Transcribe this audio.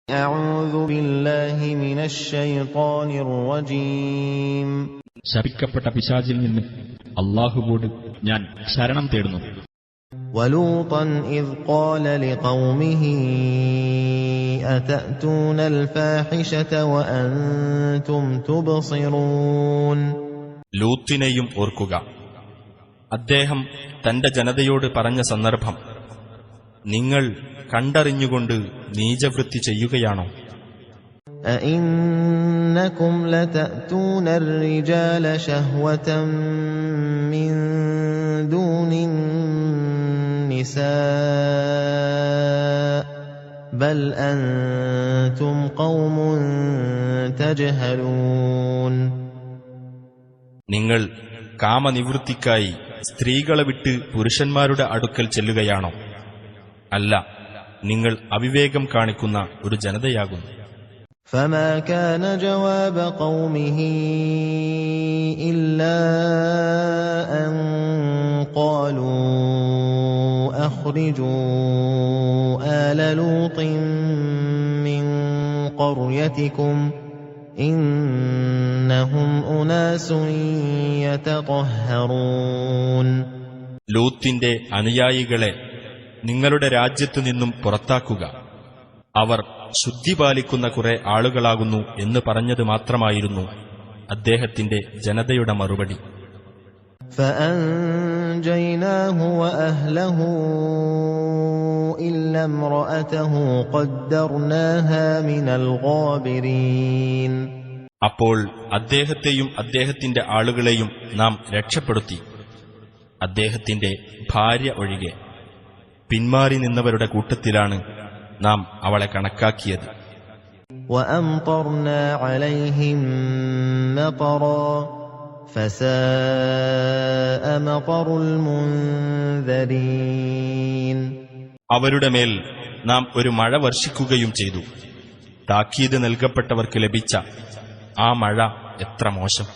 أعوذ بالله من الشيطان الرجيم ശപിക്കപ്പെട്ട പിശാചിൽ നിന്ന് അല്ലാഹുവോട് ഞാൻ ശരണം തേടുന്നു. ولوطا إذ قال لقومه أتأتون الفاحشة وأنتم تبصرون. ലൂത്തിനെയും ഓർക്കുക. അദ്ദേഹം തന്റെ ജനതയോട് പറഞ്ഞ സന്ദർഭം, നിങ്ങൾ കണ്ടറിഞ്ഞുകൊണ്ട് നീചവൃത്തി ചെയ്യുകയാണോ? أئنكم لتأتون الرجال شهوة من دون النساء بل أنتم قوم تجهلون. നിങ്ങൾ കാമനിവൃത്തിക്കായി സ്ത്രീകളെ വിട്ട് പുരുഷന്മാരുടെ അടുക്കൽ ചെല്ലുകയാണോ? അല്ല, നിങ്ങൾ അവിവേകം കാണിക്കുന്ന ഒരു ജനതയാകുന്നു. فما كان جواب قومه إلا أن قالوا أخرجوا آل لوط من قريتكم إنهم أناس يتطهرون. ലൂത്തിന്റെ അനുയായികളെ നിങ്ങളുടെ രാജ്യത്തു നിന്നും പുറത്താക്കുക, അവർ ശുദ്ധി പാലിക്കുന്ന കുറെ ആളുകളാകുന്നു എന്ന് പറഞ്ഞത് മാത്രമായിരുന്നു അദ്ദേഹത്തിന്റെ ജനതയുടെ മറുപടി. فأنجيناه وأهله إلا امرأته قدرناها من الغابرين. അപ്പോൾ അദ്ദേഹത്തെയും അദ്ദേഹത്തിന്റെ ആളുകളെയും നാം രക്ഷപ്പെടുത്തി, അദ്ദേഹത്തിന്റെ ഭാര്യ ഒഴികെ. പിന്മാറി നിന്നവരുടെ കൂട്ടത്തിലാണ് നാം അവളെ കണക്കാക്കിയത്. وأمطرنا عليهم مطرا فساء مطر المنذرين. അവരുടെ മേൽ നാം ഒരു മഴ വർഷിക്കുകയും ചെയ്തു. താക്കീത് നൽകപ്പെട്ടവർക്ക് ലഭിച്ച ആ മഴ എത്ര മോശം!